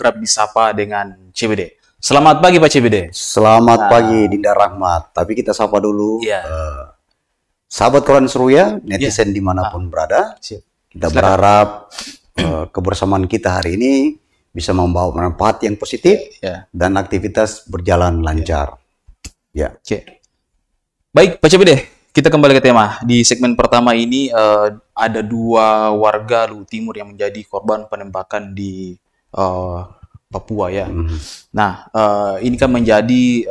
kerap disapa dengan CBD. Selamat pagi Pak CBD. Selamat pagi Dinda Rahmat. Tapi kita sapa dulu sahabat Koran Seruya, netizen dimanapun berada. Kita berharap kebersamaan kita hari ini bisa membawa manfaat yang positif dan aktivitas berjalan lancar. Baik Pak CBD, kita kembali ke tema. Di segmen pertama ini ada dua warga Luwu Timur yang menjadi korban penembakan di Papua ya. Nah, ini kan menjadi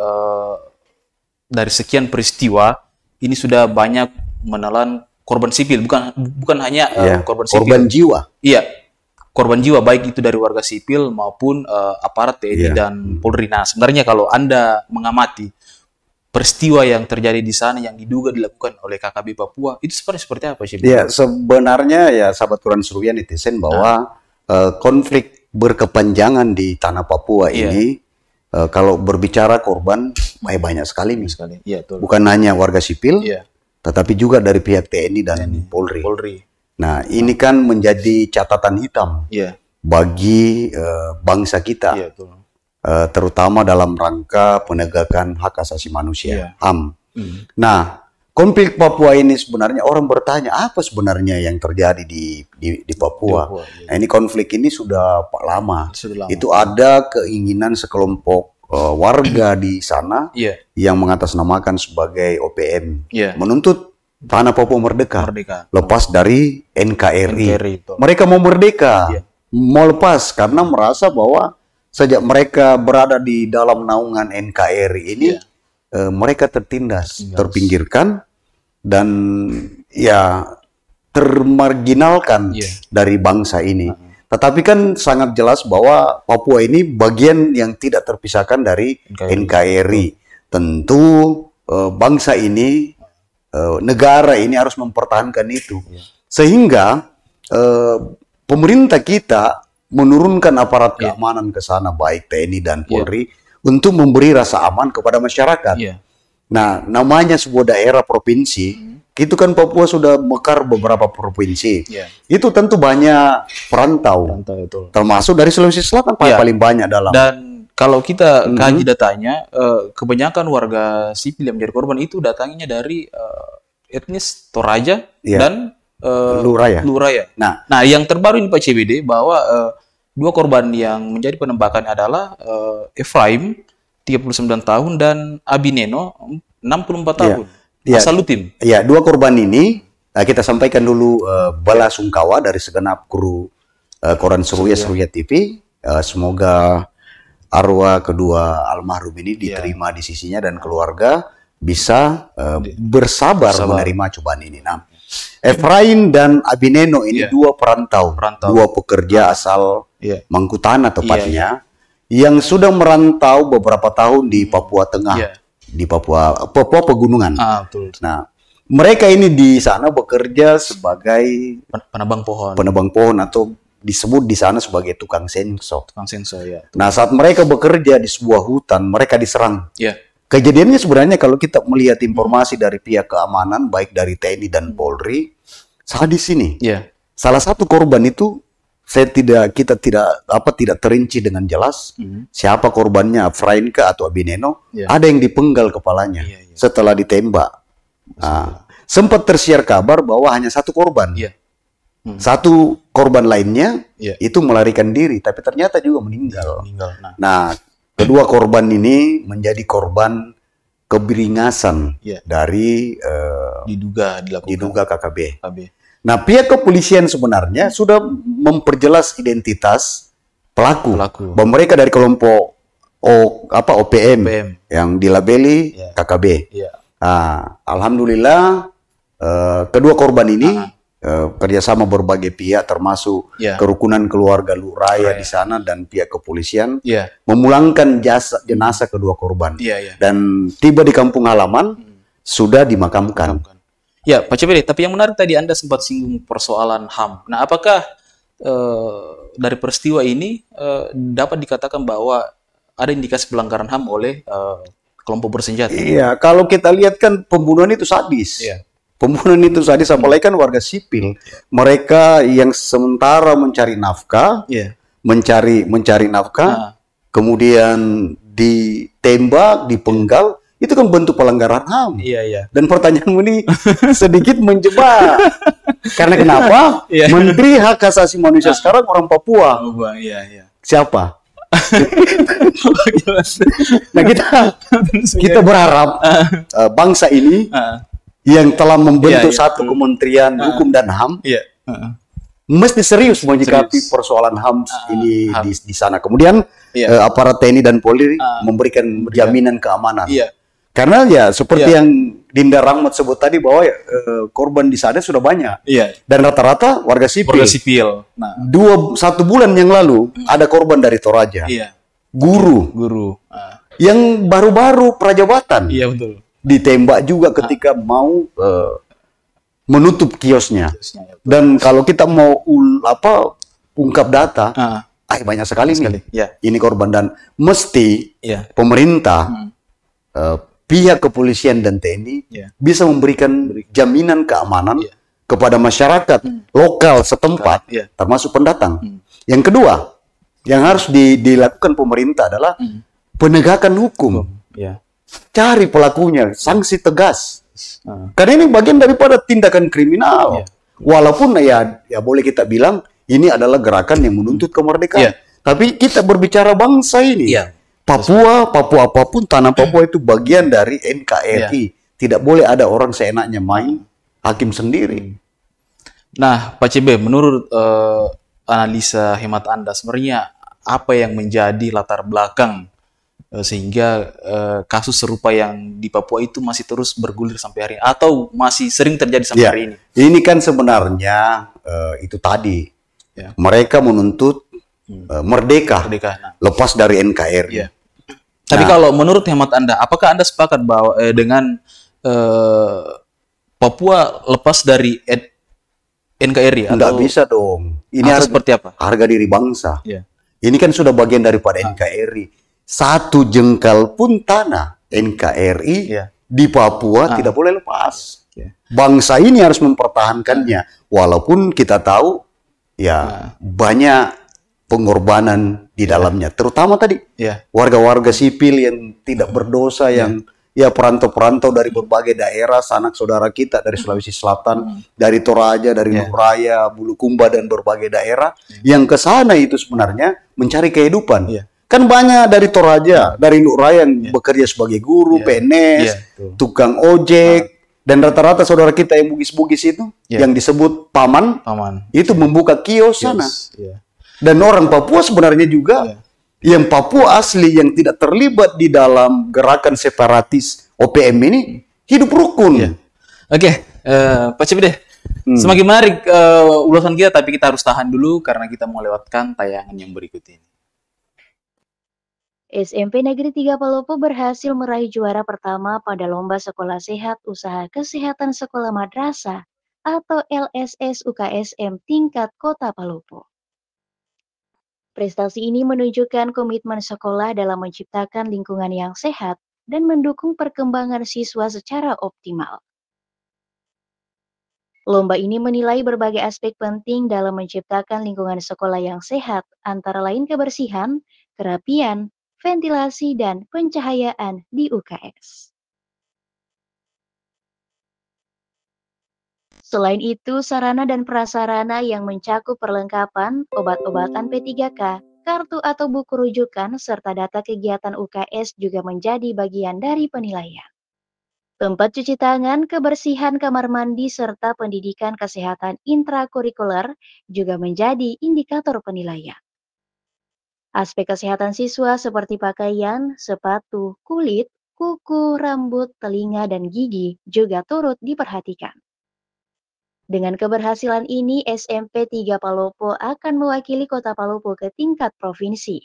dari sekian peristiwa ini sudah banyak menelan korban sipil, bukan hanya korban sipil. Korban jiwa. Iya, korban jiwa baik itu dari warga sipil maupun aparat TNI dan Polri. Nah, sebenarnya kalau Anda mengamati peristiwa yang terjadi di sana yang diduga dilakukan oleh KKB Papua itu seperti apa sih? Ya, sebenarnya ya sahabat Koran Seruya netizen bahwa konflik berkepanjangan di tanah Papua ini kalau berbicara korban banyak sekali nih. Bukan hanya warga sipil, tetapi juga dari pihak TNI dan Polri. Nah, ini kan menjadi catatan hitam bagi bangsa kita. Terutama dalam rangka penegakan hak asasi manusia, HAM. Nah, konflik Papua ini sebenarnya orang bertanya apa sebenarnya yang terjadi di Papua. Nah, ini konflik ini sudah lama. Itu ada keinginan sekelompok warga di sana yang mengatasnamakan sebagai OPM menuntut tanah Papua merdeka. Lepas dari NKRI. Mereka mau merdeka, mau lepas karena merasa bahwa sejak mereka berada di dalam naungan NKRI ini, mereka tertindas, terpinggirkan, dan termarginalkan dari bangsa ini. Tetapi kan sangat jelas bahwa Papua ini bagian yang tidak terpisahkan dari NKRI. Tentu bangsa ini, negara ini harus mempertahankan itu. Sehingga pemerintah kita menurunkan aparat keamanan ke sana, baik TNI dan Polri, untuk memberi rasa aman kepada masyarakat. Nah, namanya sebuah daerah provinsi, itu kan Papua sudah mekar beberapa provinsi. Itu tentu banyak perantau, termasuk dari Sulawesi Selatan paling banyak dalam. Dan kalau kita kaji datanya, kebanyakan warga sipil yang menjadi korban itu datangnya dari etnis Toraja dan Luraya. Nah, yang terbaru ini Pak CBD bahwa dua korban yang menjadi penembakan adalah Efraim 39 tahun dan Abineno 64 tahun. Asal Lutim. Ya, dua korban ini kita sampaikan dulu bela sungkawa dari segenap kru Koran Seruya TV. Semoga arwah kedua almarhum ini diterima di sisinya dan keluarga bisa bersabar menerima cobaan ini. Nah, Efraim dan Abineno ini dua perantau, dua pekerja asal Mangkutanah tepatnya, yang sudah merantau beberapa tahun di Papua Tengah, di Papua Pegunungan. Nah, mereka ini di sana bekerja sebagai penebang pohon atau disebut di sana sebagai tukang senso. Nah, saat mereka bekerja di sebuah hutan, mereka diserang. Kejadiannya sebenarnya kalau kita melihat informasi dari pihak keamanan, baik dari TNI dan Polri, sadis ini. Salah satu korban itu kita tidak terinci dengan jelas siapa korbannya, Efraim atau Abineno. Ada yang dipenggal kepalanya setelah ditembak. Sempat tersiar kabar bahwa hanya satu korban. Satu korban lainnya itu melarikan diri, tapi ternyata juga meninggal. Nah, kedua korban ini menjadi korban keberingasan dari diduga KKB. Nah, pihak kepolisian sebenarnya sudah memperjelas identitas pelaku. Bahwa mereka dari kelompok OPM yang dilabeli KKB. Nah, alhamdulillah kedua korban ini kerjasama berbagai pihak termasuk kerukunan keluarga Luraya di sana dan pihak kepolisian memulangkan jenazah kedua korban dan tiba di kampung halaman sudah dimakamkan. Ya, Pak CBD, tapi yang menarik tadi Anda sempat singgung persoalan HAM. Nah, apakah dari peristiwa ini dapat dikatakan bahwa ada indikasi pelanggaran HAM oleh kelompok bersenjata? Iya, kalau kita lihat kan pembunuhan itu sadis. Pembunuhan itu sadis, apalagi kan warga sipil. Mereka yang sementara mencari nafkah, mencari nafkah, Ah, kemudian ditembak, dipenggal, itu kan bentuk pelanggaran HAM. iya, iya. Dan pertanyaanmu ini sedikit menjebak. Karena kenapa? Iya. Menteri Hak Asasi Manusia sekarang orang Papua. Oh, Bang, iya, iya. Siapa? Nah, kita berharap bangsa ini Ah, yang telah membentuk Iya, iya, satu kementerian hukum dan HAM iya. Heeh. mesti serius menyikapi Serius. persoalan HAM ini HAM. di sana. Kemudian Iya. aparat TNI dan Polri memberikan jaminan keamanan. Iya. Karena ya seperti Iya. yang Dinda Rahmat sebut tadi bahwa korban di sana sudah banyak Iya. dan rata-rata warga sipil. Warga sipil. Nah, 1 bulan yang lalu ada korban dari Toraja, iya. guru Guru. Ah, yang baru-baru prajabatan iya, betul. ditembak juga ketika mau menutup kiosnya. Terusnya, ya. Dan kalau kita mau ungkap data, Ah, banyak sekali nih. Iya. Ini korban dan mesti Iya. pemerintah, pihak kepolisian dan TNI Iya. bisa memberikan jaminan keamanan Iya. kepada masyarakat lokal setempat, Iya. termasuk pendatang. Yang kedua, yang harus dilakukan pemerintah adalah penegakan hukum. Iya. Cari pelakunya, sanksi tegas. Ah, Karena ini bagian daripada tindakan kriminal. Iya. Walaupun ya boleh kita bilang ini adalah gerakan yang menuntut kemerdekaan. Iya. Tapi kita berbicara bangsa ini. Iya. Papua apapun, tanah Papua itu bagian dari NKRI. Tidak boleh ada orang seenaknya main hakim sendiri. Nah, Pak CB, menurut analisa hemat Anda, sebenarnya apa yang menjadi latar belakang sehingga kasus serupa yang di Papua itu masih terus bergulir sampai hari ini, atau masih sering terjadi sampai Ya, hari ini? ini kan sebenarnya itu tadi. Ya. Mereka menuntut merdeka, Merdeka. Nah, lepas dari NKRI. Iya. Tapi kalau menurut hemat Anda, apakah Anda sepakat bahwa dengan Papua lepas dari NKRI? Nggak Atau bisa dong. Ini atau harus seperti apa? harga diri bangsa. Iya. Ini kan sudah bagian daripada NKRI. 1 jengkal pun tanah NKRI Iya. di Papua tidak boleh lepas. Iya. Bangsa ini harus mempertahankannya. Walaupun kita tahu ya banyak pengorbanan di dalamnya. Terutama tadi Iya. warga-warga sipil yang tidak berdosa, yang ya perantau-perantau dari berbagai daerah, sanak saudara kita dari Sulawesi Selatan, dari Toraja, dari Nuraya, Bulukumba dan berbagai daerah yang ke sana itu sebenarnya mencari kehidupan. Iya. Kan banyak dari Toraja, dari Nuraya yang bekerja sebagai guru, PNS, Iya, betul. tukang ojek, dan rata-rata saudara kita yang bugis-bugis itu yang disebut paman Aman. itu membuka kios sana. Iya. Dan orang Papua sebenarnya juga yang Papua asli yang tidak terlibat di dalam gerakan separatis OPM ini hidup rukun. Oke, Pak CB deh. Semakin menarik ulasan kita, tapi kita harus tahan dulu karena kita mau lewatkan tayangan yang berikut ini. SMP Negeri 3 Palopo berhasil meraih juara pertama pada Lomba Sekolah Sehat Usaha Kesehatan Sekolah Madrasah atau LSS UKSM tingkat Kota Palopo. Prestasi ini menunjukkan komitmen sekolah dalam menciptakan lingkungan yang sehat dan mendukung perkembangan siswa secara optimal. Lomba ini menilai berbagai aspek penting dalam menciptakan lingkungan sekolah yang sehat, antara lain kebersihan, kerapian, ventilasi, dan pencahayaan di UKS. Selain itu, sarana dan prasarana yang mencakup perlengkapan, obat-obatan P3K, kartu atau buku rujukan, serta data kegiatan UKS juga menjadi bagian dari penilaian. Tempat cuci tangan, kebersihan kamar mandi, serta pendidikan kesehatan intrakurikuler juga menjadi indikator penilaian. Aspek kesehatan siswa seperti pakaian, sepatu, kulit, kuku, rambut, telinga, dan gigi juga turut diperhatikan. Dengan keberhasilan ini, SMP 3 Palopo akan mewakili Kota Palopo ke tingkat provinsi.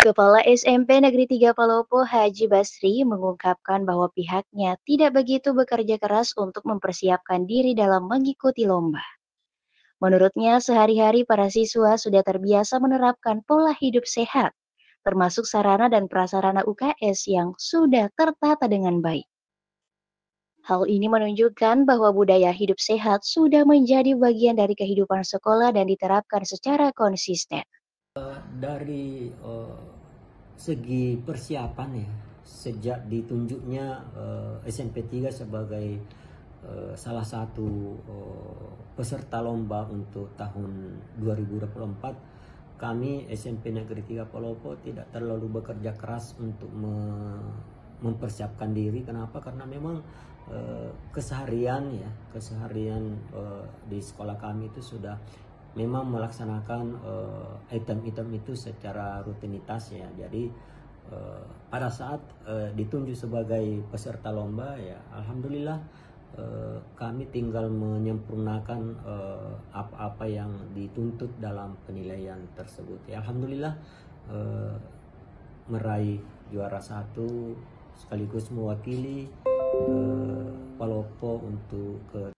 Kepala SMP Negeri 3 Palopo, Haji Basri, mengungkapkan bahwa pihaknya tidak begitu bekerja keras untuk mempersiapkan diri dalam mengikuti lomba. Menurutnya, sehari-hari para siswa sudah terbiasa menerapkan pola hidup sehat, termasuk sarana dan prasarana UKS yang sudah tertata dengan baik. Hal ini menunjukkan bahwa budaya hidup sehat sudah menjadi bagian dari kehidupan sekolah dan diterapkan secara konsisten. Dari segi persiapan ya, sejak ditunjuknya SMP 3 sebagai salah satu peserta lomba untuk tahun 2024, kami SMP Negeri 3 Palopo tidak terlalu bekerja keras untuk mempersiapkan diri. Kenapa? Karena memang keseharian di sekolah kami itu sudah memang melaksanakan item-item itu secara rutinitas ya. Jadi pada saat ditunjuk sebagai peserta lomba ya, alhamdulillah kami tinggal menyempurnakan apa-apa yang dituntut dalam penilaian tersebut ya. Alhamdulillah meraih juara 1 sekaligus mewakili Palopo untuk ke.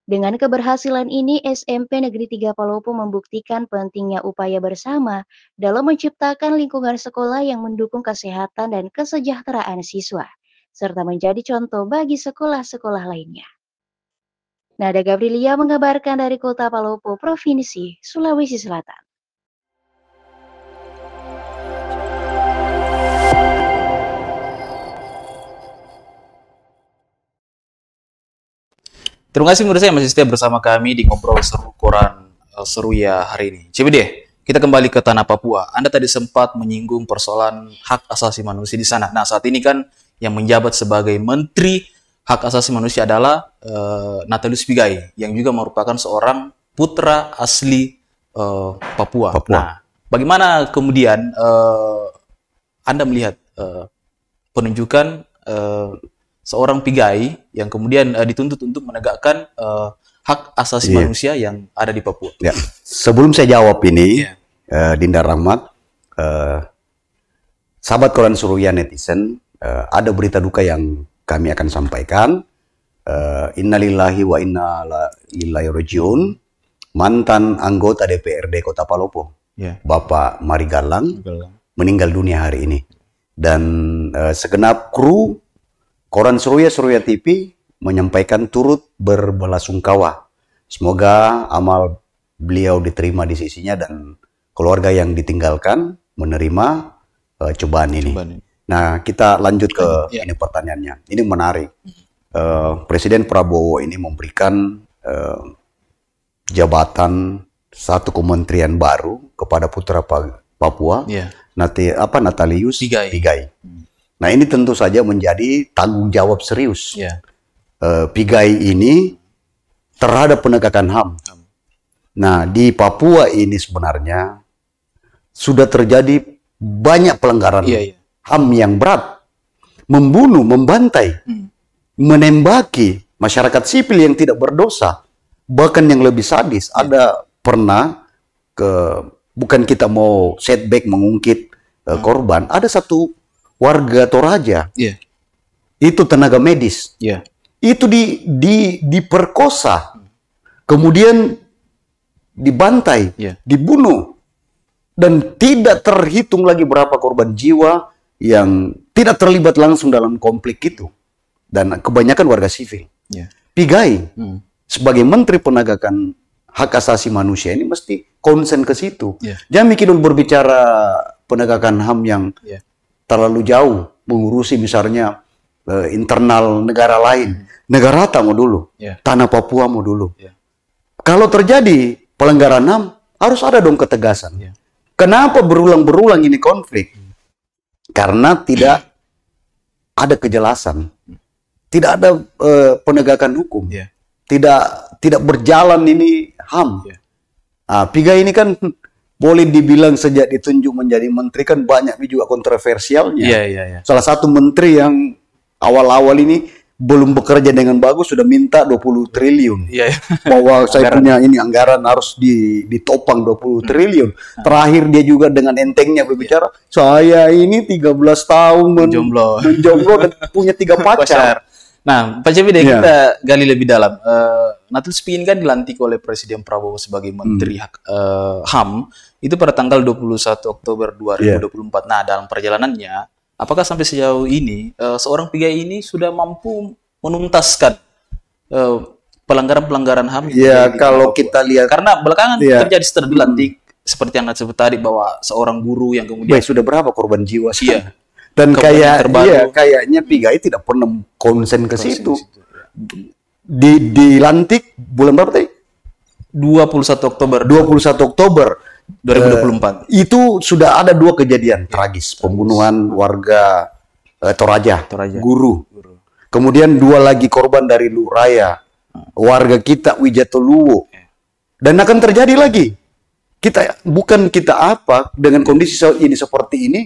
Dengan keberhasilan ini, SMP Negeri 3 Palopo membuktikan pentingnya upaya bersama dalam menciptakan lingkungan sekolah yang mendukung kesehatan dan kesejahteraan siswa, serta menjadi contoh bagi sekolah-sekolah lainnya. Nada Gabrilia mengabarkan dari Kota Palopo, Provinsi Sulawesi Selatan. Terima kasih pemirsa yang masih setia bersama kami di Ngobrol Seru Koran Seru ya hari ini. Coba deh, kita kembali ke tanah Papua. Anda tadi sempat menyinggung persoalan hak asasi manusia di sana. Nah, saat ini kan yang menjabat sebagai Menteri Hak Asasi Manusia adalah Natalius Pigai, yang juga merupakan seorang putra asli Papua. Nah, bagaimana kemudian Anda melihat penunjukan seorang Pigai yang kemudian dituntut untuk menegakkan hak asasi manusia yang ada di Papua? Ya. Sebelum saya jawab ini, Dinda Rahmat, sahabat Koran Suruya netizen, ada berita duka yang kami akan sampaikan. Innalillahi wa inna ilaihi rajiun. Mantan anggota DPRD Kota Palopo, Bapak Mari Galang, meninggal dunia hari ini. Dan segenap kru Koran Seruya TV menyampaikan turut berbelasungkawa. Semoga amal beliau diterima di sisinya dan keluarga yang ditinggalkan menerima cobaan ini. Nah, kita lanjut ke ini pertanyaannya. Ini menarik. Presiden Prabowo ini memberikan jabatan satu kementerian baru kepada putra Papua, Natalius Pigai. Nah, ini tentu saja menjadi tanggung jawab serius Pigai ini terhadap penegakan HAM. Nah, di Papua ini sebenarnya sudah terjadi banyak pelanggaran HAM yang berat. Membunuh, membantai, menembaki masyarakat sipil yang tidak berdosa. Bahkan yang lebih sadis, ada pernah bukan kita mau setback mengungkit korban, ada satu warga Toraja, itu tenaga medis, itu diperkosa, kemudian dibantai, dibunuh, dan tidak terhitung lagi berapa korban jiwa yang tidak terlibat langsung dalam konflik itu, dan kebanyakan warga sivil. Pigai sebagai Menteri Penegakan Hak Asasi Manusia ini mesti konsen ke situ. Jangan mikir dulu berbicara penegakan HAM yang terlalu jauh, mengurusi misalnya internal negara lain. Negara mau dulu, tanah Papua mau dulu. Kalau terjadi pelanggaran HAM, harus ada dong ketegasan. Kenapa berulang-berulang ini konflik? Karena tidak ada kejelasan, tidak ada penegakan hukum, tidak berjalan ini HAM. Pigai ini kan boleh dibilang sejak ditunjuk menjadi menteri kan banyak juga kontroversialnya. Salah satu menteri yang awal-awal ini belum bekerja dengan bagus sudah minta 20 triliun. Bahwa saya punya ini anggaran harus ditopang 20 triliun. Terakhir dia juga dengan entengnya berbicara, saya ini 13 tahun menjomblo dan punya 3 pacar. Nah, Pak Cepi deh, kita gali lebih dalam. Natalius Pigai kan dilantik oleh Presiden Prabowo sebagai Menteri HAM itu pada tanggal 21 Oktober 2024. Nah, dalam perjalanannya, apakah sampai sejauh ini seorang Pigai ini sudah mampu menuntaskan pelanggaran-pelanggaran HAM? Kalau kita lihat, karena belakangan terjadi setelah dilantik seperti yang Anda sebut tadi bahwa seorang guru yang kemudian sudah berapa korban jiwa sih? iya, Dan terbaru. kayaknya PGI tidak pernah konsen ke situ. Dilantik bulan berapa tadi? 21 Oktober 21 Oktober 2024. Itu sudah ada 2 kejadian tragis, pembunuhan warga Toraja, guru. Kemudian 2 lagi korban dari Luraya, warga kita Wijatoluwo. Dan akan terjadi lagi. Kita apa dengan kondisi ini seperti ini,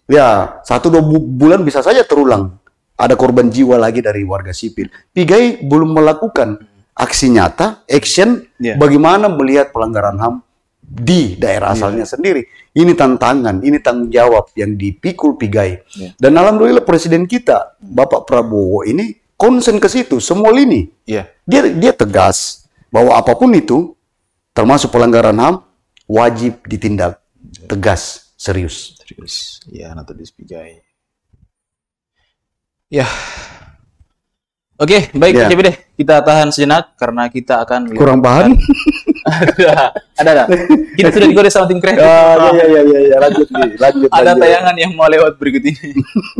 ya 1-2 bulan bisa saja terulang. Ada korban jiwa lagi dari warga sipil. PGI belum melakukan aksi nyata, action, bagaimana melihat pelanggaran HAM di daerah asalnya sendiri. Ini tantangan, ini tanggung jawab yang dipikul PGI. Dan alhamdulillah Presiden kita, Bapak Prabowo ini konsen ke situ, semua lini. Dia tegas bahwa apapun itu, termasuk pelanggaran HAM, wajib ditindak tegas, serius. Ya, Natudis PGI. Ya. Oke, baik, coba deh kita tahan sejenak karena kita akan kurang paham. ada. Kita sudah dikode sama tim kreatif. Ya, lanjut. Ada tayangan yang mau lewat berikut ini.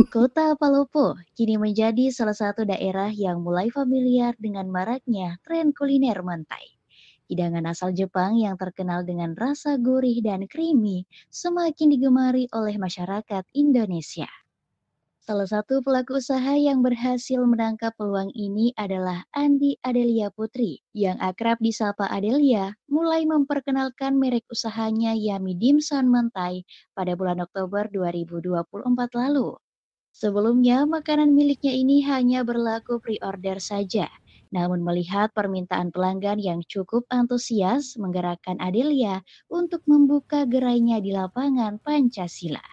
Kota Palopo kini menjadi salah satu daerah yang mulai familiar dengan maraknya tren kuliner mantai. Hidangan asal Jepang yang terkenal dengan rasa gurih dan creamy semakin digemari oleh masyarakat Indonesia. Salah satu pelaku usaha yang berhasil menangkap peluang ini adalah Andi Adelia Putri, yang akrab disapa Adelia, mulai memperkenalkan merek usahanya Yummy Dimsum Mantai pada bulan Oktober 2024 lalu. Sebelumnya, makanan miliknya ini hanya berlaku pre-order saja. Namun melihat permintaan pelanggan yang cukup antusias menggerakkan Adelia untuk membuka gerainya di lapangan Pancasila.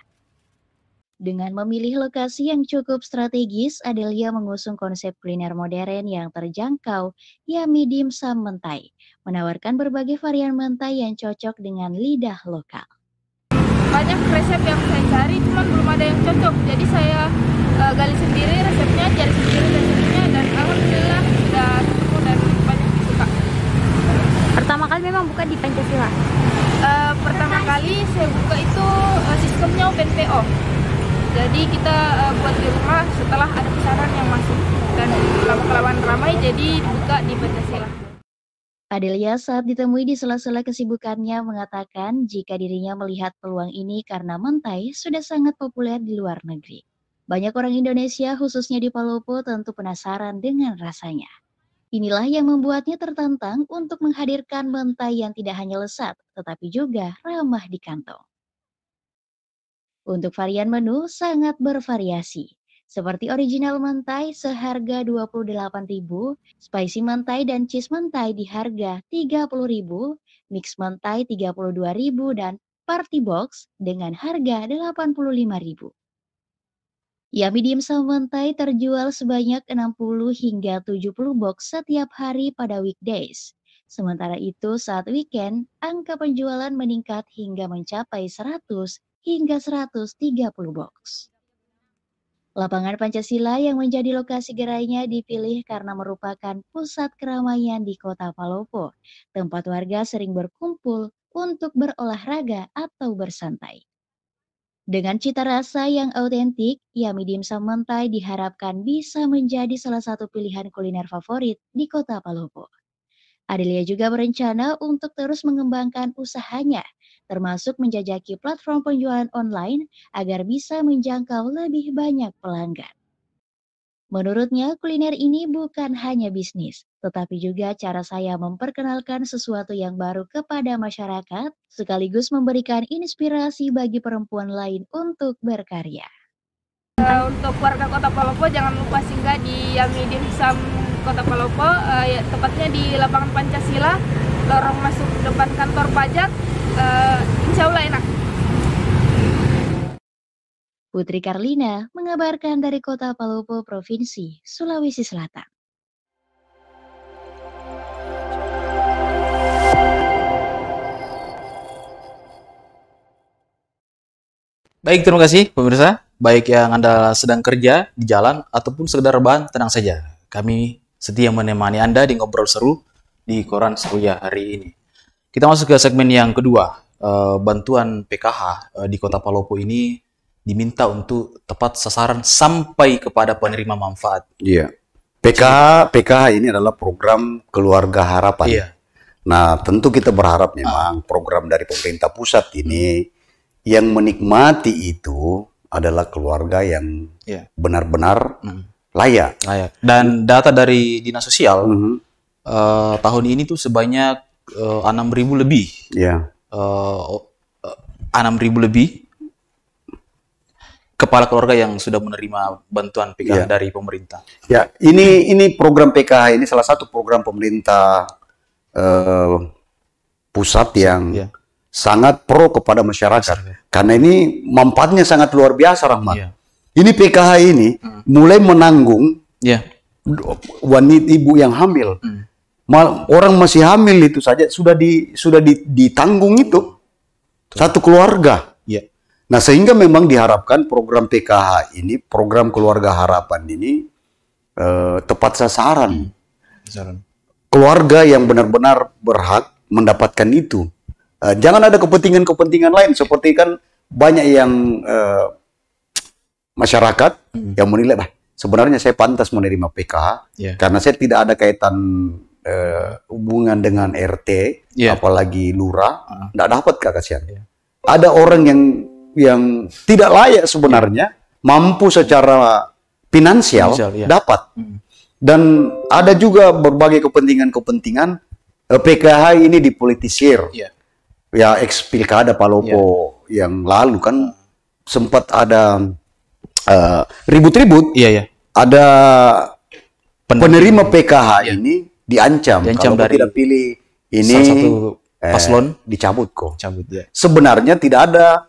Dengan memilih lokasi yang cukup strategis, Adelia mengusung konsep kuliner modern yang terjangkau, Yummy Dimsum Mantai, menawarkan berbagai varian mantai yang cocok dengan lidah lokal. Banyak resep yang saya cari, cuman belum ada yang cocok. Jadi saya gali sendiri resepnya, cari sendiri resepnya, dan alhamdulillah sudah ketemu dan banyak disuka. Pertama kali memang buka di Pancasila? Pertama kali saya buka itu sistemnya OpenPO. Jadi kita buat di rumah setelah ada pesanan yang masuk. Dan lama-kelamaan ramai jadi buka di Pancasila. Adelia saat ditemui di sela-sela kesibukannya mengatakan jika dirinya melihat peluang ini karena mantai sudah sangat populer di luar negeri. Banyak orang Indonesia khususnya di Palopo tentu penasaran dengan rasanya. Inilah yang membuatnya tertantang untuk menghadirkan mantai yang tidak hanya lezat tetapi juga ramah di kantong. Untuk varian menu sangat bervariasi. Seperti original mantai seharga Rp28.000, spicy mantai dan cheese mantai di harga Rp30.000, mix mantai Rp32.000 dan party box dengan harga Rp85.000. Yummy Dimsum Mantai terjual sebanyak 60 hingga 70 box setiap hari pada weekdays. Sementara itu saat weekend, angka penjualan meningkat hingga mencapai 100 hingga 130 box. Lapangan Pancasila yang menjadi lokasi gerainya dipilih karena merupakan pusat keramaian di Kota Palopo, tempat warga sering berkumpul untuk berolahraga atau bersantai. Dengan cita rasa yang autentik, Yummy Dimsum Mantai diharapkan bisa menjadi salah satu pilihan kuliner favorit di Kota Palopo. Adelia juga berencana untuk terus mengembangkan usahanya, termasuk menjajaki platform penjualan online agar bisa menjangkau lebih banyak pelanggan. Menurutnya, kuliner ini bukan hanya bisnis, tetapi juga cara saya memperkenalkan sesuatu yang baru kepada masyarakat, sekaligus memberikan inspirasi bagi perempuan lain untuk berkarya. Untuk warga Kota Palopo, jangan lupa singgah di Yummy Dimsum Kota Palopo, tepatnya di lapangan Pancasila, lorong masuk depan kantor pajak. Insya Allah enak. Putri Karlina mengabarkan dari Kota Palopo, Provinsi Sulawesi Selatan. Baik, terima kasih pemirsa. Baik yang Anda sedang kerja di jalan ataupun sekedar rebahan, tenang saja. Kami setia menemani Anda di ngobrol seru di Koran Seruya hari ini. Kita masuk ke segmen yang kedua, bantuan PKH di Kota Palopo ini diminta untuk tepat sasaran sampai kepada penerima manfaat. Iya. PKH ini adalah program Keluarga Harapan. Iya. Nah, tentu kita berharap memang program dari pemerintah pusat ini yang menikmati itu adalah keluarga yang benar-benar layak. Dan data dari Dinas Sosial tahun ini tuh sebanyak 6.000 lebih. Iya. 6.000 lebih kepala keluarga yang sudah menerima bantuan PKH dari pemerintah. Ya, ini program PKH ini salah satu program pemerintah pusat yang sangat pro kepada masyarakat. Karena ini manfaatnya sangat luar biasa, Rahmat. Ini PKH ini mulai menanggung wanita ibu yang hamil. Orang masih hamil itu saja sudah ditanggung itu satu keluarga. Nah, sehingga memang diharapkan program PKH ini, program Keluarga Harapan ini tepat sasaran. Keluarga yang benar-benar berhak mendapatkan itu. Jangan ada kepentingan-kepentingan lain, seperti kan banyak yang masyarakat yang menilai, sebenarnya saya pantas menerima PKH karena saya tidak ada kaitan hubungan dengan RT, apalagi lurah, tidak dapat kasihan. Ada orang yang tidak layak sebenarnya, mampu secara finansial dapat. Dan ada juga berbagai kepentingan-kepentingan. PKH ini dipolitisir. Ya, ex Pilkada Palopo yang lalu kan sempat ada ribut-ribut. Ada penerima PKH ini diancam kalau dari tidak pilih ini salah satu paslon dicabut kok. Sebenarnya tidak ada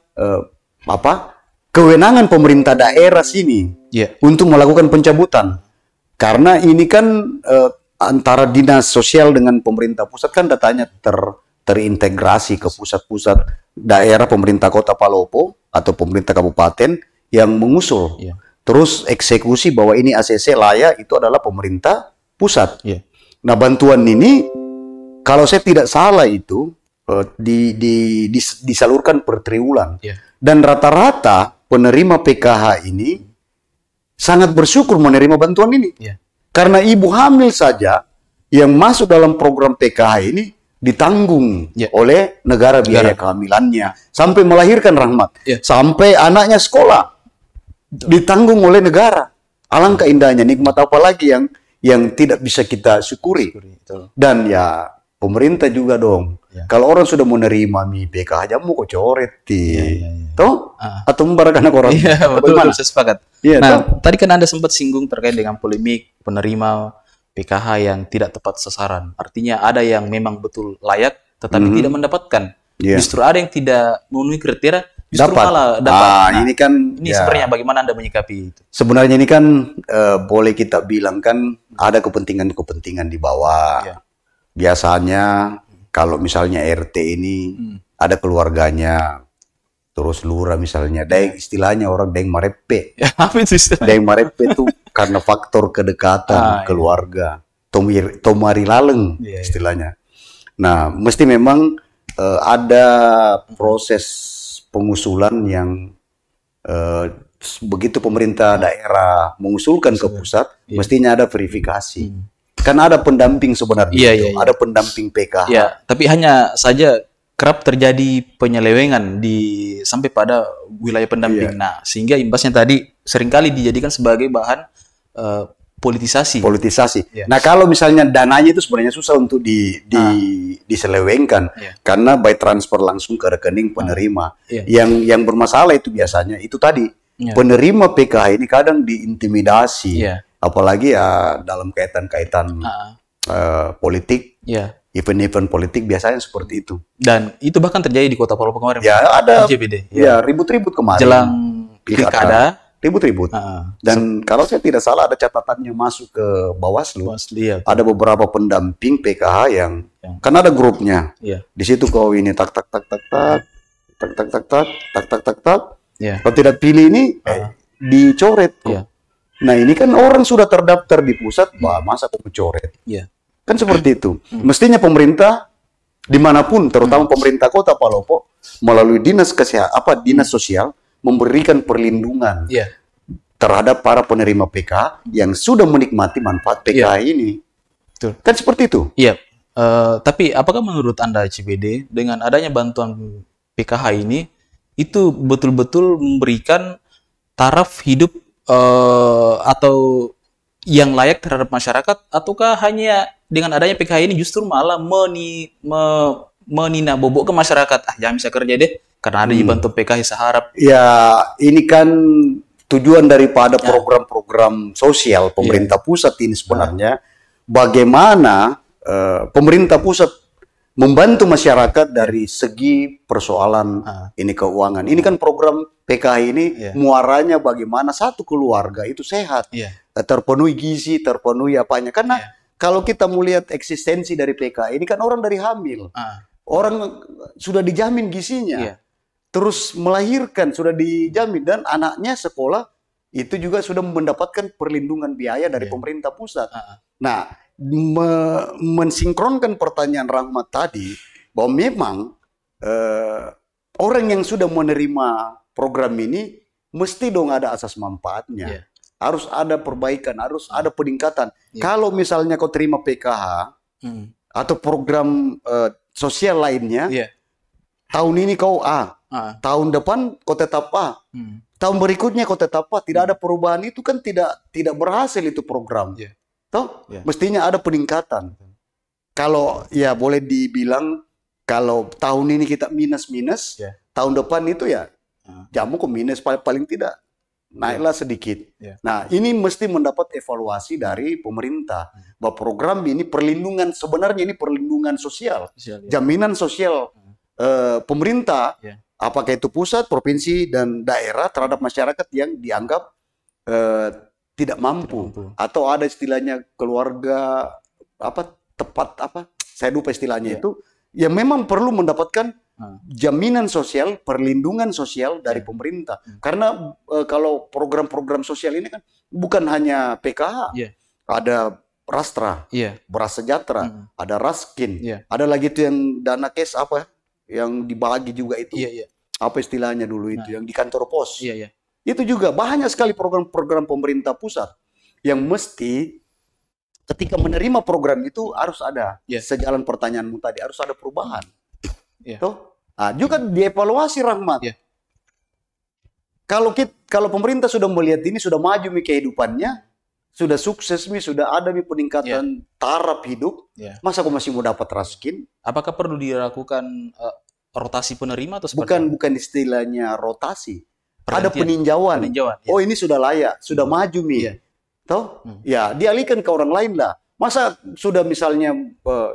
kewenangan pemerintah daerah sini untuk melakukan pencabutan. Karena ini kan antara dinas sosial dengan pemerintah pusat kan datanya terintegrasi ke pusat-pusat daerah pemerintah Kota Palopo atau pemerintah kabupaten yang mengusul. Terus eksekusi bahwa ini ACC layak itu adalah pemerintah pusat. Nah, bantuan ini kalau saya tidak salah itu disalurkan per triwulan. Dan rata-rata penerima PKH ini sangat bersyukur menerima bantuan ini. Karena ibu hamil saja yang masuk dalam program PKH ini ditanggung oleh negara biaya kehamilannya. Sampai melahirkan, Rahmat. Sampai anaknya sekolah. Ditanggung oleh negara. Alangkah indahnya, nikmat apa lagi yang tidak bisa kita syukuri. Dan ya pemerintah juga dong. Kalau orang sudah menerima PKH aja mau kok coret toh atau membarakan orang. Betul, saya sepakat. Tadi kan Anda sempat singgung terkait dengan polemik penerima PKH yang tidak tepat sasaran. Artinya ada yang memang betul layak tetapi tidak mendapatkan. Justru ada yang tidak memenuhi kriteria justru malah dapat. Ini sebenarnya bagaimana Anda menyikapi itu? Sebenarnya ini kan boleh kita bilang kan ada kepentingan-kepentingan di bawah. Biasanya kalau misalnya RT ini ada keluarganya, terus lurah misalnya, istilahnya orang deng marepe. Apa itu istilahnya? Deng marepe itu karena faktor kedekatan keluarga, tomari laleng istilahnya. Nah, mesti memang ada proses pengusulan yang begitu pemerintah daerah mengusulkan ke pusat, mestinya ada verifikasi. Kan ada pendamping sebenarnya, ada pendamping PKH. Tapi hanya saja kerap terjadi penyelewengan sampai pada wilayah pendamping. Nah, sehingga imbasnya tadi seringkali dijadikan sebagai bahan politisasi. Nah, kalau misalnya dananya itu sebenarnya susah untuk diselewengkan karena by transfer langsung ke rekening penerima. Yang bermasalah itu biasanya itu tadi penerima PKH ini kadang diintimidasi. Apalagi ya dalam kaitan-kaitan politik, event-event politik biasanya seperti itu. Dan itu bahkan terjadi di Kota Palopo kemarin. Ada ribut-ribut kemarin. Jelang pilkada, ribut-ribut. Dan kalau saya tidak salah ada catatannya masuk ke Bawaslu. Ada beberapa pendamping PKH yang kan ada grupnya. Di situ kau ini tak. Kalau tidak pilih ini dicoret. Nah, ini kan orang sudah terdaftar di pusat, masa kok mencoret? Kan seperti itu. Mestinya pemerintah dimanapun, terutama pemerintah Kota Palopo, melalui dinas sosial memberikan perlindungan Iya. terhadap para penerima PKH yang sudah menikmati manfaat PKH ini. Betul. Kan seperti itu. Iya. Tapi apakah menurut Anda CBD dengan adanya bantuan PKH ini itu betul-betul memberikan taraf hidup atau yang layak terhadap masyarakat, ataukah hanya dengan adanya PKH ini justru malah menina bobok ke masyarakat? Jangan bisa kerja deh karena ada dibantu PKH seharap. Ya, ini kan tujuan daripada program-program sosial pemerintah pusat ini sebenarnya bagaimana pemerintah pusat membantu masyarakat dari segi persoalan ini keuangan. Ini kan program PKH ini muaranya bagaimana satu keluarga itu sehat, terpenuhi gizi, terpenuhi apanya. Karena kalau kita melihat eksistensi dari PKH ini kan orang dari hamil, orang sudah dijamin gizinya, terus melahirkan sudah dijamin, dan anaknya sekolah itu juga sudah mendapatkan perlindungan biaya dari pemerintah pusat. Nah, mensinkronkan pertanyaan Rahmat tadi bahwa memang orang yang sudah menerima program ini mesti dong ada asas manfaatnya, harus ada perbaikan, harus ada peningkatan. Kalau misalnya kau terima PKH atau program sosial lainnya, tahun ini kau A, tahun depan kau tetap A, tahun berikutnya kau tetap A, tidak ada perubahan, itu kan tidak berhasil itu program. Toh, mestinya ada peningkatan. Kalau ya boleh dibilang kalau tahun ini kita minus-minus, tahun depan itu ya jamu ke minus, paling tidak naiklah sedikit. Nah, ini mesti mendapat evaluasi dari pemerintah bahwa program ini perlindungan, sebenarnya ini perlindungan sosial, jaminan sosial pemerintah, apakah itu pusat, provinsi, dan daerah terhadap masyarakat yang dianggap tidak mampu, atau ada istilahnya keluarga saya lupa istilahnya itu, yang memang perlu mendapatkan jaminan sosial, perlindungan sosial dari pemerintah. Karena kalau program-program sosial ini kan bukan hanya PKH, ada Rastra, Beras Sejahtera, ada Raskin, ada lagi itu yang dana kes yang dibagi juga itu, apa istilahnya dulu itu yang di kantor pos. Itu juga banyak sekali program-program pemerintah pusat yang mesti ketika menerima program itu harus ada, sejalan pertanyaanmu tadi, harus ada perubahan. Toh? Nah, juga dievaluasi, Rahmat. Kalau pemerintah sudah melihat ini, sudah maju kehidupannya, sudah sukses, sudah ada peningkatan taraf hidup, masa kok masih mau dapat raskin? Apakah perlu dilakukan rotasi penerima atau seperti bukan istilahnya rotasi. Ada peninjauan. Oh, ini sudah layak, sudah maju toh? Ya, dialihkan ke orang lain lah. Masa sudah misalnya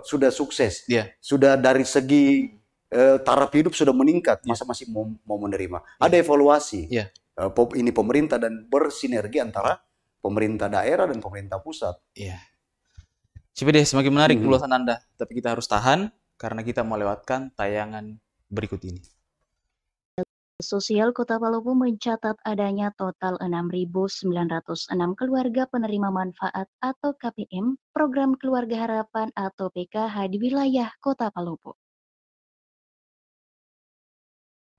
sudah sukses, sudah dari segi taraf hidup sudah meningkat, masa masih mau menerima? Ada evaluasi. Ini pemerintah dan bersinergi antara pemerintah daerah dan pemerintah pusat. CBD, semakin menarik ulasan Anda, tapi kita harus tahan karena kita melewatkan tayangan berikut ini. Sosial Kota Palopo mencatat adanya total 6.906 keluarga penerima manfaat atau KPM, Program Keluarga Harapan atau PKH di wilayah Kota Palopo.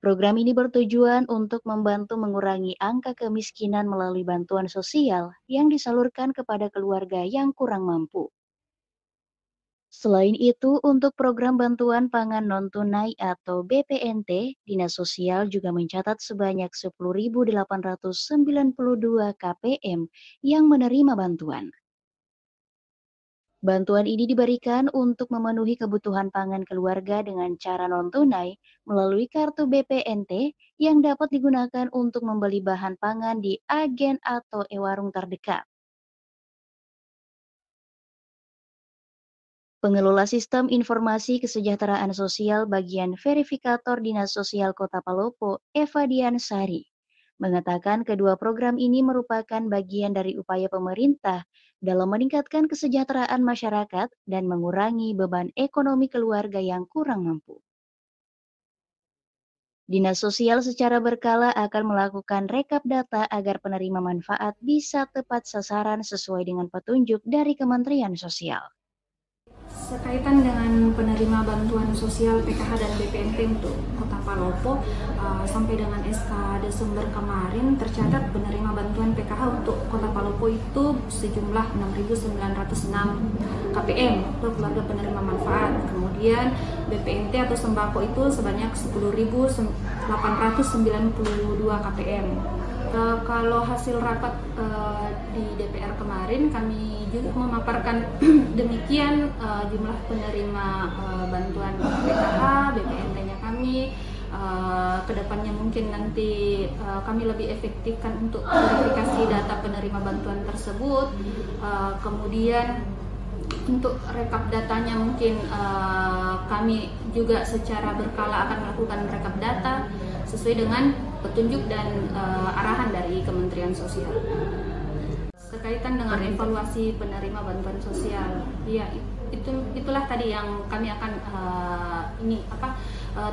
Program ini bertujuan untuk membantu mengurangi angka kemiskinan melalui bantuan sosial yang disalurkan kepada keluarga yang kurang mampu. Selain itu, untuk program bantuan pangan non-tunai atau BPNT, Dinas Sosial juga mencatat sebanyak 10.892 KPM yang menerima bantuan. Bantuan ini diberikan untuk memenuhi kebutuhan pangan keluarga dengan cara non-tunai melalui kartu BPNT yang dapat digunakan untuk membeli bahan pangan di agen atau e-warung terdekat. Pengelola Sistem Informasi Kesejahteraan Sosial bagian verifikator Dinas Sosial Kota Palopo, Eva Diansari, mengatakan kedua program ini merupakan bagian dari upaya pemerintah dalam meningkatkan kesejahteraan masyarakat dan mengurangi beban ekonomi keluarga yang kurang mampu. Dinas Sosial secara berkala akan melakukan rekap data agar penerima manfaat bisa tepat sasaran sesuai dengan petunjuk dari Kementerian Sosial. Sekaitan dengan penerima bantuan sosial PKH dan BPNT untuk Kota Palopo, sampai dengan SK Desember kemarin tercatat penerima bantuan PKH untuk Kota Palopo itu sejumlah 6.906 KPM untuk keluarga penerima manfaat. Kemudian BPNT atau sembako itu sebanyak 10.892 KPM. Kalau hasil rapat di DPR kemarin, kami juga memaparkan demikian jumlah penerima bantuan PKH, BPNT-nya kami. Kedepannya mungkin nanti kami lebih efektifkan untuk verifikasi data penerima bantuan tersebut. Kemudian untuk rekap datanya mungkin kami juga secara berkala akan melakukan rekap data sesuai dengan petunjuk dan arahan dari Kementerian Sosial. Sekaitan dengan evaluasi penerima bantuan sosial, ya itulah tadi yang kami akan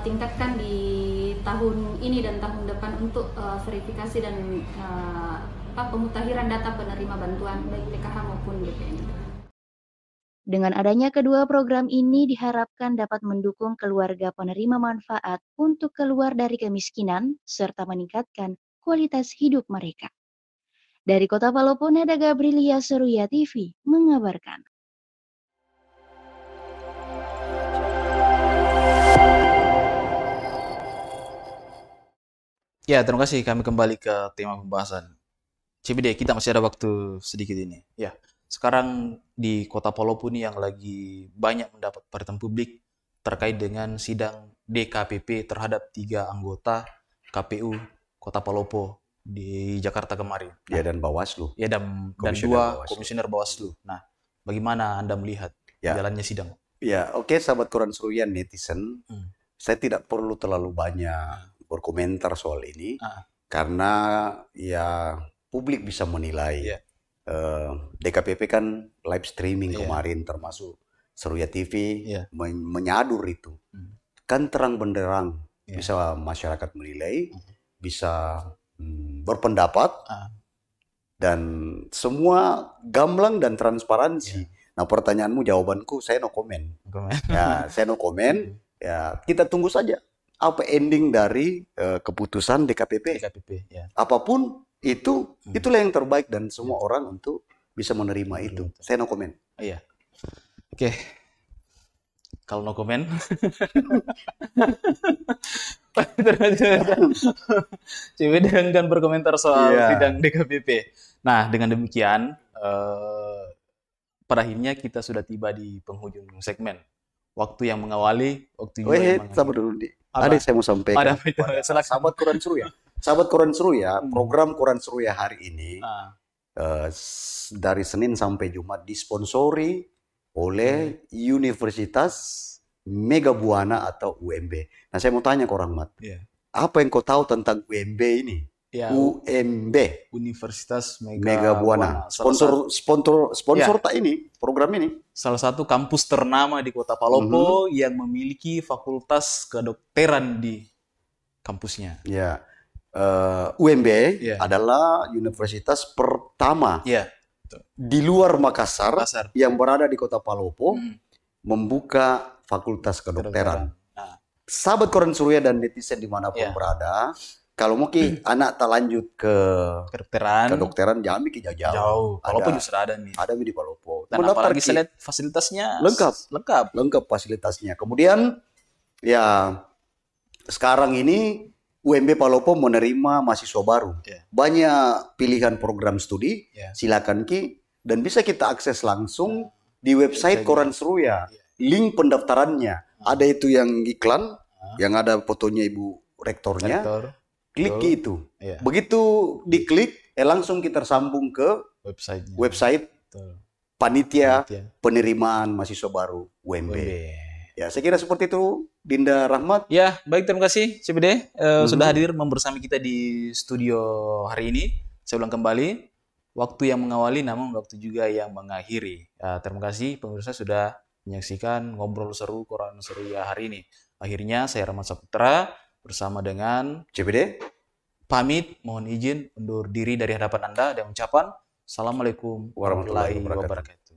tingkatkan di tahun ini dan tahun depan untuk verifikasi dan pemutakhiran data penerima bantuan baik PKH maupun BPN. Dengan adanya kedua program ini diharapkan dapat mendukung keluarga penerima manfaat untuk keluar dari kemiskinan serta meningkatkan kualitas hidup mereka. Dari Kota Palopo, Nada Gabrilia, Seruya TV mengabarkan. Ya, terima kasih. Kami kembali ke tema pembahasan. CBD, kita masih ada waktu sedikit ini. Ya, sekarang di Kota Palopo ini yang lagi banyak mendapat perhatian publik terkait dengan sidang DKPP terhadap 3 anggota KPU Kota Palopo di Jakarta kemarin. Ya, dan Bawaslu. Ya, dan 2 komisioner Bawaslu. Nah, bagaimana Anda melihat jalannya sidang? Ya, oke, sahabat Koran Seruyan netizen. Saya tidak perlu terlalu banyak berkomentar soal ini karena ya publik bisa menilai. DKPP kan live streaming kemarin termasuk Seruya TV menyadur itu. Kan terang benderang bisa masyarakat menilai, bisa berpendapat dan semua gamblang dan transparansi. Nah, pertanyaanmu, jawabanku saya no comment. Ya, saya no comment. Ya, kita tunggu saja apa ending dari keputusan DKPP. Apapun itu, itulah yang terbaik dan semua orang untuk bisa menerima itu. Saya no comment. Iya. Oke. Kalau no comment, CBD enggan berkomentar soal sidang DKPP. Nah, dengan demikian, pada akhirnya kita sudah tiba di penghujung segmen. Waktu yang mengawali, waktu juga yang mengakhiri. Sabar dulu, Di. Ada saya mau sampaikan. Sahabat Koran Seruya. Sahabat Koran Seruya, program Koran Seruya hari ini dari Senin sampai Jumat disponsori oleh Universitas Mega Buana atau UMB. Nah, saya mau tanya ke orang Mat, apa yang kau tahu tentang UMB ini? UMB, Universitas Mega Buana. Sponsor tak ini program ini? Salah satu kampus ternama di Kota Palopo yang memiliki fakultas kedokteran di kampusnya. Ya, UMB adalah universitas pertama di luar Makassar yang berada di Kota Palopo membuka fakultas kedokteran. Sahabat Koran Seruya dan netizen dimanapun berada, kalau mungkin anak tak lanjut ke kedokteran jangan bikin jauh. Palopo justru ada nih. Ada di Palopo. Dan apalagi saya lihat fasilitasnya lengkap fasilitasnya. Kemudian ya sekarang ini UMB Palopo menerima mahasiswa baru. Banyak pilihan program studi. Silakan Ki, dan bisa kita akses langsung di website Koran Seruya. Link pendaftarannya ada itu yang iklan, yang ada fotonya Ibu Rektornya. Klik itu. Begitu diklik, langsung kita tersambung ke website panitia penerimaan mahasiswa baru UMB. Ya, saya kira seperti itu, Dinda Rahmat. Ya, baik, terima kasih CBD sudah hadir membersami kita di studio hari ini. Saya ulang kembali, waktu yang mengawali namun waktu juga yang mengakhiri. Terima kasih pemirsa sudah menyaksikan ngobrol seru Koran Seruya hari ini. Akhirnya saya Rahmat Saputra bersama dengan CBD pamit, mohon izin undur diri dari hadapan Anda dan ucapan Assalamualaikum warahmatullahi wabarakatuh.